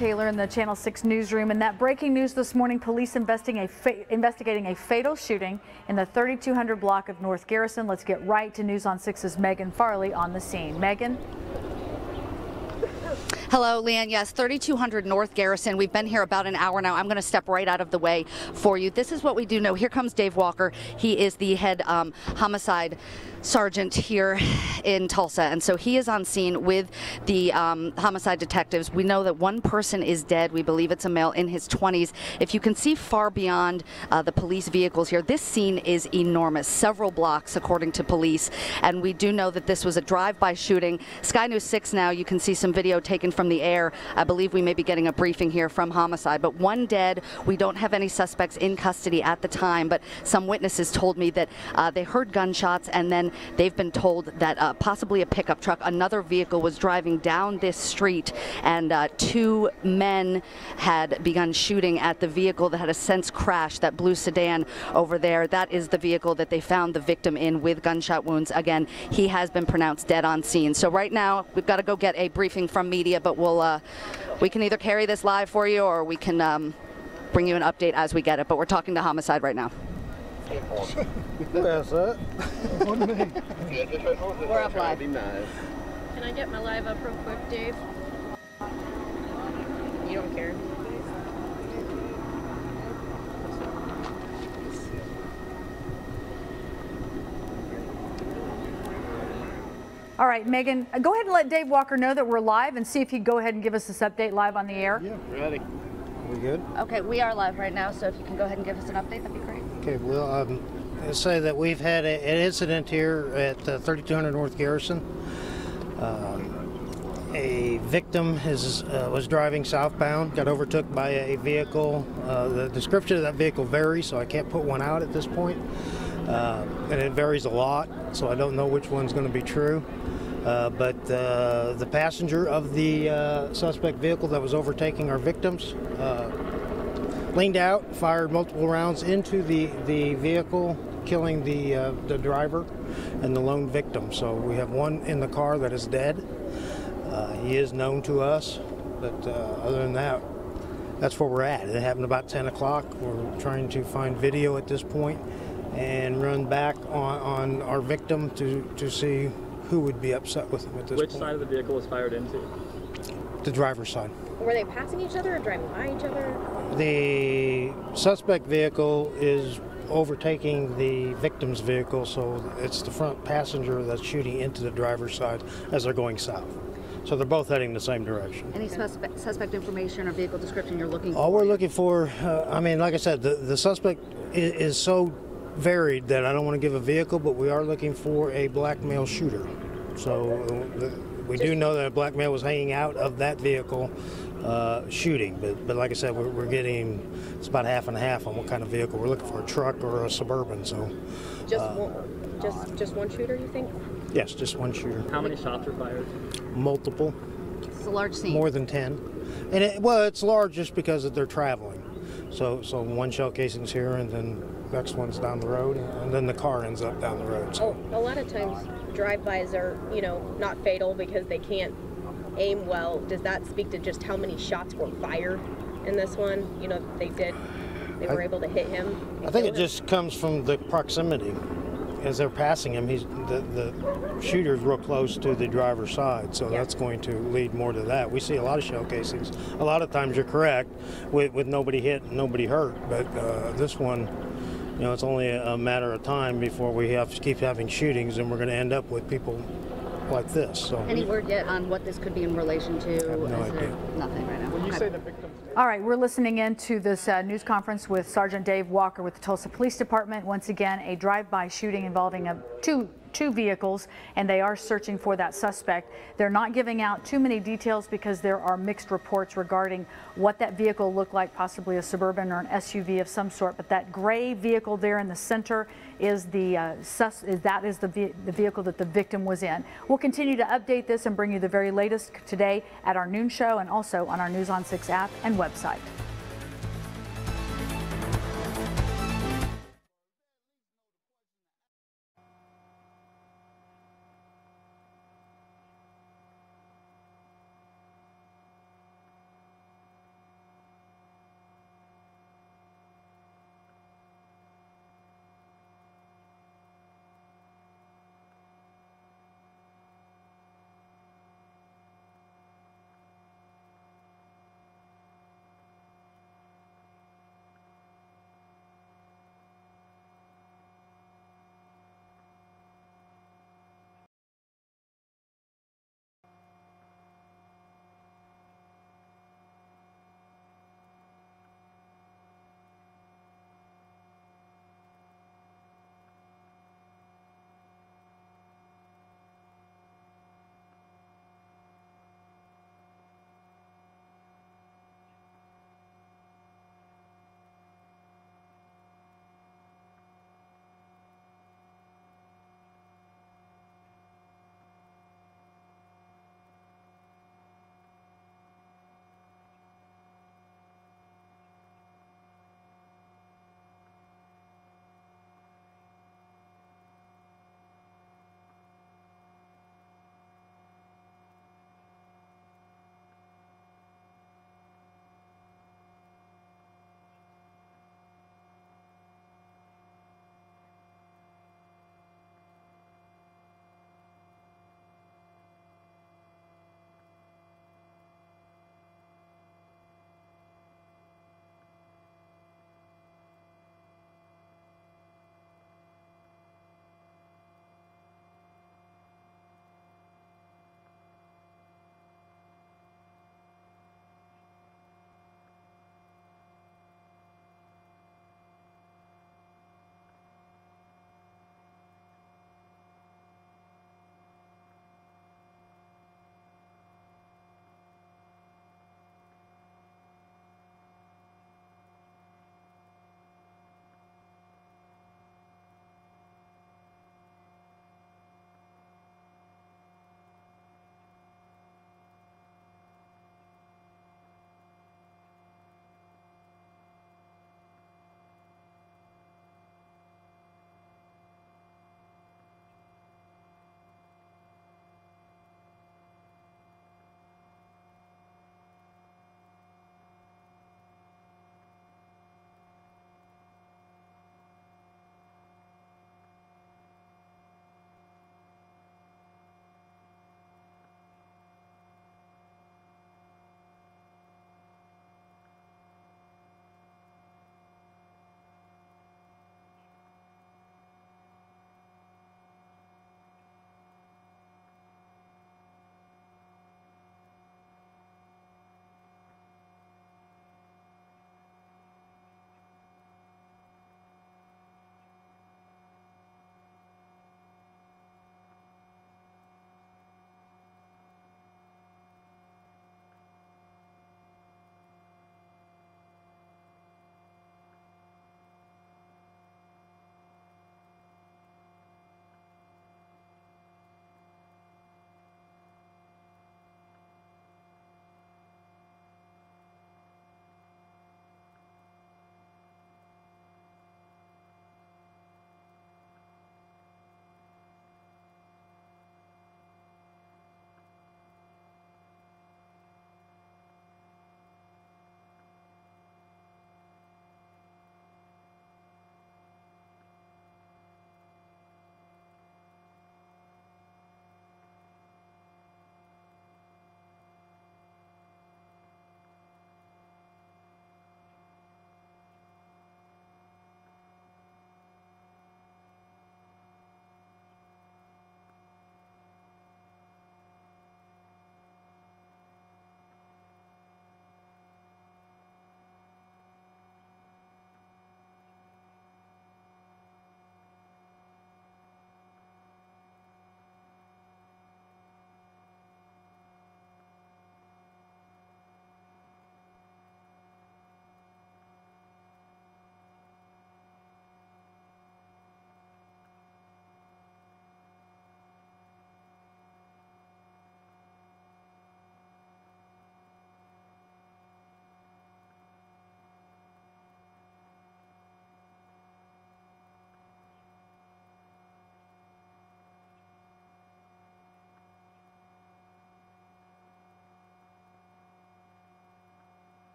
Taylor in the Channel 6 newsroom, and that breaking news this morning: police investigating a fatal shooting in the 3200 block of North Garrison. Let's get right to News on 6's Megan Farley on the scene. Megan. Hello, Leanne. Yes, 3200 North Garrison. We've been here about an hour now. I'm going to step right out of the way for you. This is what we do know. Here comes Dave Walker. He is the head homicide sergeant here in Tulsa, and so he is on scene with the homicide detectives. We know that one person is dead. We believe it's a male in his 20s. If you can see far beyond the police vehicles here, this scene is enormous, several blocks according to police, and we do know that this was a drive-by shooting. Sky News 6 now, you can see some video taken from the air. I believe we may be getting a briefing here from homicide, but one dead. We don't have any suspects in custody at the time, but some witnesses told me that they heard gunshots, and then they've been told that possibly a pickup truck, another vehicle, was driving down this street, and two men had begun shooting at the vehicle that had a since crashed, that blue sedan over there. That is the vehicle that they found the victim in with gunshot wounds. Again, he has been pronounced dead on scene. So right now we've got to go get a briefing from media, but we can either carry this live for you, or we can bring you an update as we get it. But we're talking to homicide right now. Where's that? We're up live. Can I get my live up real quick, Dave? You don't care. All right, Megan, go ahead and let Dave Walker know that we're live, and see if he'd go ahead and give us this update live on the air. Yeah, ready. We good? Okay, we are live right now, so if you can go ahead and give us an update, that'd be great. Okay, well, I'll say that we've had an incident here at 3200 North Garrison. A victim was driving southbound, got overtook by a vehicle. The description of that vehicle varies, so I can't put one out at this point. And it varies a lot, so I don't know which one's going to be true. But the passenger of the suspect vehicle that was overtaking our victims leaned out, fired multiple rounds into the vehicle, killing the driver and the lone victim. So we have one in the car that is dead. He is known to us, but other than that, that's where we're at. It happened about 10 o'clock. We're trying to find video at this point and run back on our victim to see who would be upset with him at this point. Which side of the vehicle was fired into? The driver's side. Were they passing each other or driving by each other? The suspect vehicle is overtaking the victim's vehicle, so it's the front passenger that's shooting into the driver's side as they're going south. So they're both heading the same direction. Any suspect information or vehicle description you're looking for? All we're looking for, I mean, like I said, the suspect is so varied that I don't want to give a vehicle, but we are looking for a black male shooter. So we do know that a black male was hanging out of that vehicle shooting, but like I said, we're getting, it's about half and half on what kind of vehicle. We're looking for a truck or a Suburban. So just one shooter, you think? Yes, just one shooter. How many shots were fired? Multiple. It's a large scene. More than 10. And it's large just because they're traveling. So one shell casing's here, and then next one's down the road, and then the car ends up down the road. So. Oh, a lot of times drive-bys are, not fatal because they can't aim well. Does that speak to just how many shots were fired in this one? They were able to hit him. I think it just comes from the proximity. As they're passing him, the shooter's real close to the driver's side, so that's going to lead more to that. We see a lot of shell casings. A lot of times you're correct with nobody hit and nobody hurt, but this one, it's only a matter of time before we have to keep having shootings, and we're going to end up with people like this. So. Any word yet on what this could be in relation to? I have no idea. Nothing right now. When you say the victim. All right, we're listening in to this news conference with Sergeant Dave Walker with the Tulsa Police Department. Once again, a drive-by shooting involving two vehicles, and they are searching for that suspect. They're not giving out too many details because there are mixed reports regarding what that vehicle looked like, possibly a Suburban or an SUV of some sort. But that gray vehicle there in the center is the vehicle that the victim was in. We'll continue to update this and bring you the very latest today at our noon show and also on our News on 6 app and website.